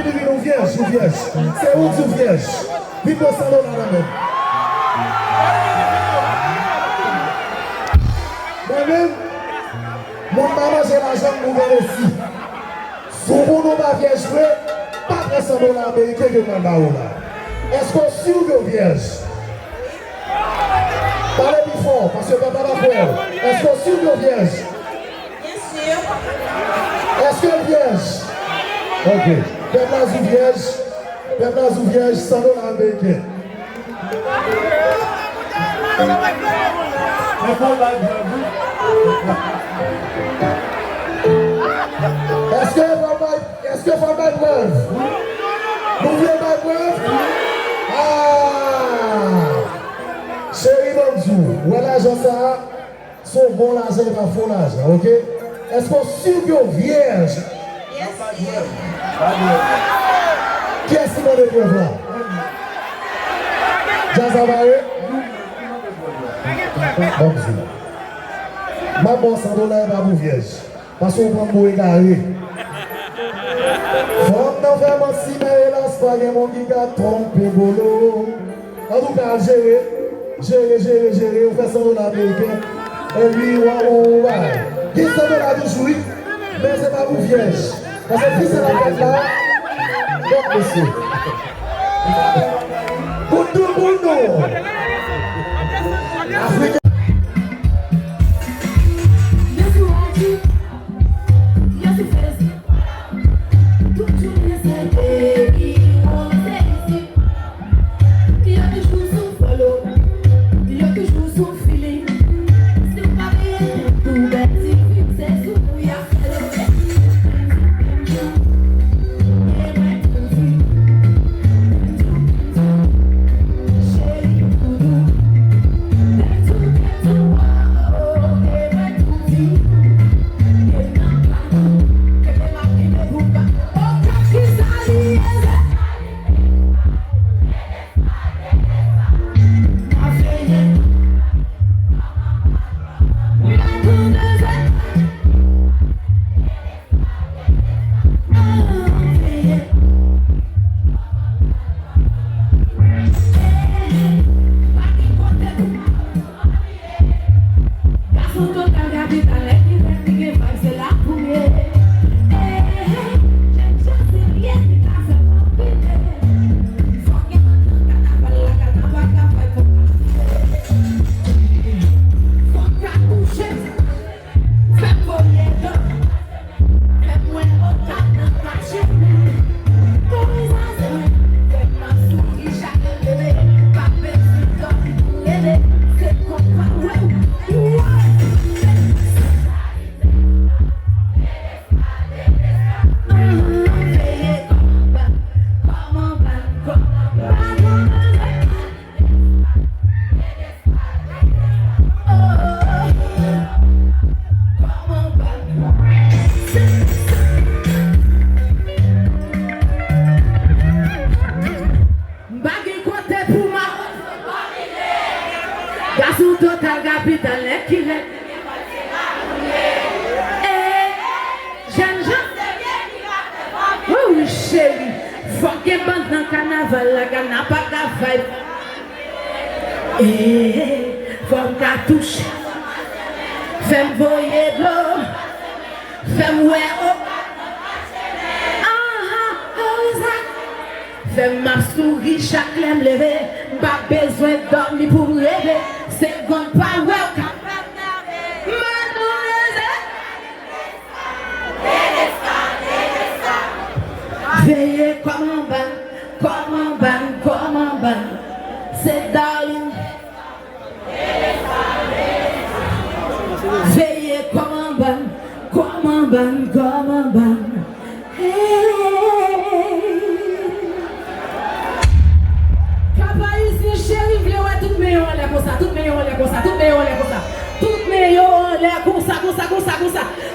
vini nou vierge, ou vierge. C'est où tu vierge? Vite au salon là même. Moi-même, mon maman j'ai l'argent pour vous ici. Si vous n'avez pas vierge, pas de salon américain que je là. Est-ce qu'on est sûr que vierge? Parlez plus fort, parce que papa va faire. Est-ce qu'on est sûr que vierge? Bien sûr. Est-ce que vierge? Ok. Peuple ou vierge, salon américain. Est-ce que faut mettre preuve? Vous voulez mettre preuve? Ah! Chérie Bonjour, ouais l'argent ça, son bon l'argent et pas faux l'argent, ok? Est-ce qu'on est sûr que vierge? Bien sûr. Qui est-ce qui m'a des preuves là? Jazavaye? Bonjour. Ma bonne sans dollar est pas pour vierge. Parce qu'on prend pour égarer. Femme n'a vraiment si mais hélas pas de mon qui a trompé bolo. En tout cas, gérer. On fait ça dans l'américain. Et lui, on va. Qui est-ce que là toujours? Mais c'est pas pour vierge. Parce que si c'est la fête là, donc monsieur. Pour tout le monde. Afrique.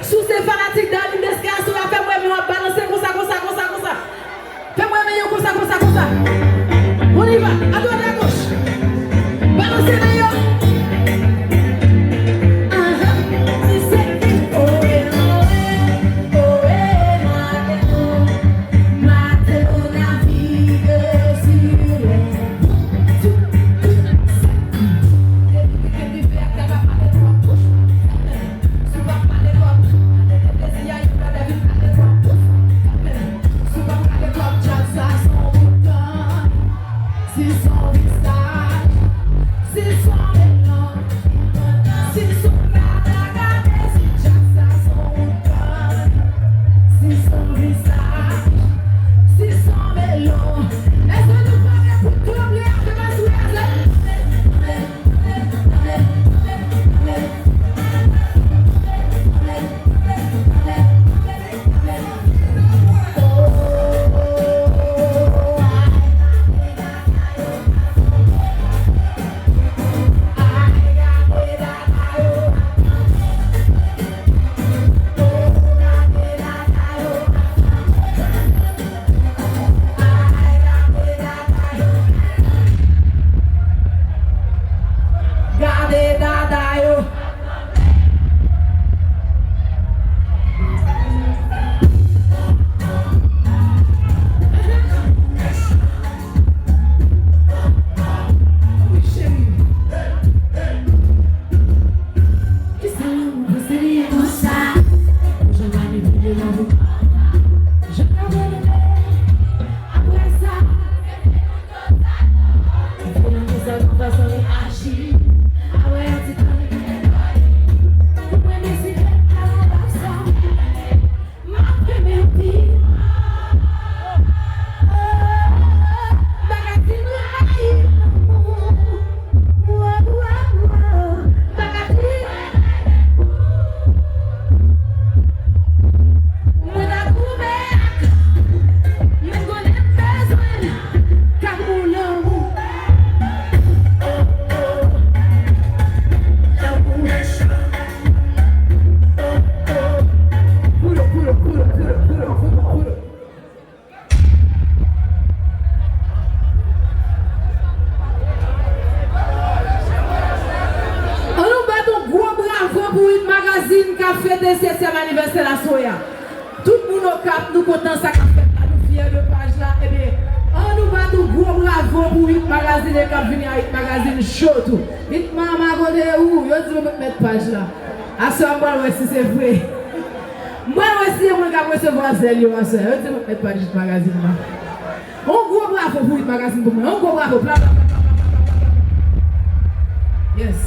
Sous ces fanatiques d'Aline Descartes, on a fait moi, mais on va balancer comme ça. Fais-moi meilleur comme ça. On y va, à droite et à gauche. Balancez meilleur. Si c'est C'est son visage, c'est son élan, c'est son regard, c'est déjà son cœur. C'est son visage, c'est son élan. Est-ce que nous parlons pour tout l'oublier après ma Gardez dada yo. Oui, chérie. Qui ça vous savez tout ça? Je vais aller vivre dans vous. Je vais revenir après ça. Il faut que ça nous fasse un archi. Ah ouais, c'est tout. Vous pouvez décider à la façon. Ma première vie. Bagatine, bagatine. Mon amour, me connaît besoin. Car mon amour. On nous bat un gros bravo pour une magazine qui a fêté 7e anniversaire à Soya. Tout le monde au cap, nous content ça qu'a fait là, nous fiers de page là. Eh bien, on nous bat un gros bravo pour une magazine qui a venu à une magazine show tout. Dites maman, côté où? Yo dis me mettre page là. À ce moment là, si c'est vrai. Moi aussi, je vais recevoir celle-là. Yo dis me mettre page de magazine là. Un gros bravo pour une magazine pour moi. Un gros bravo. Bla, bla, bla, bla, bla, bla. Yes.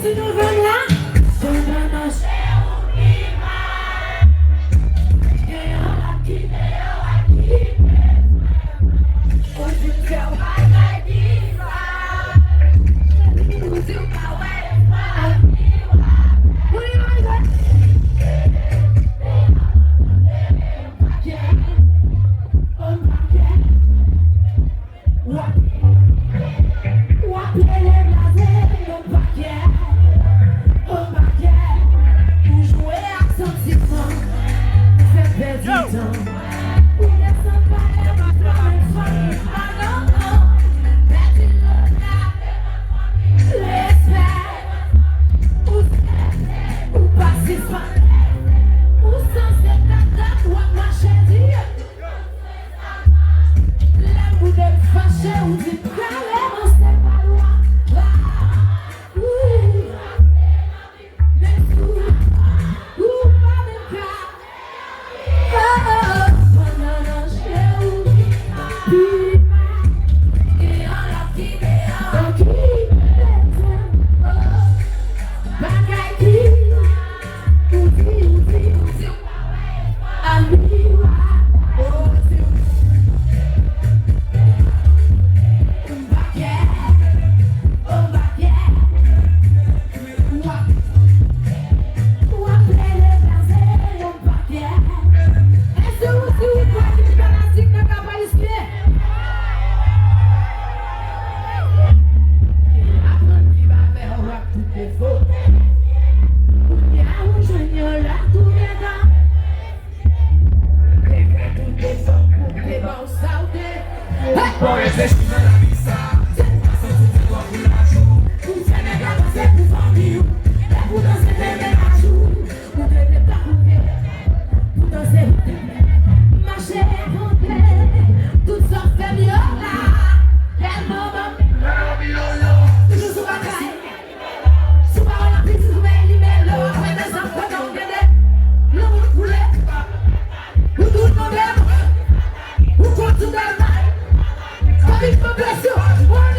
si nous venons là, c'est un ange. Bless you.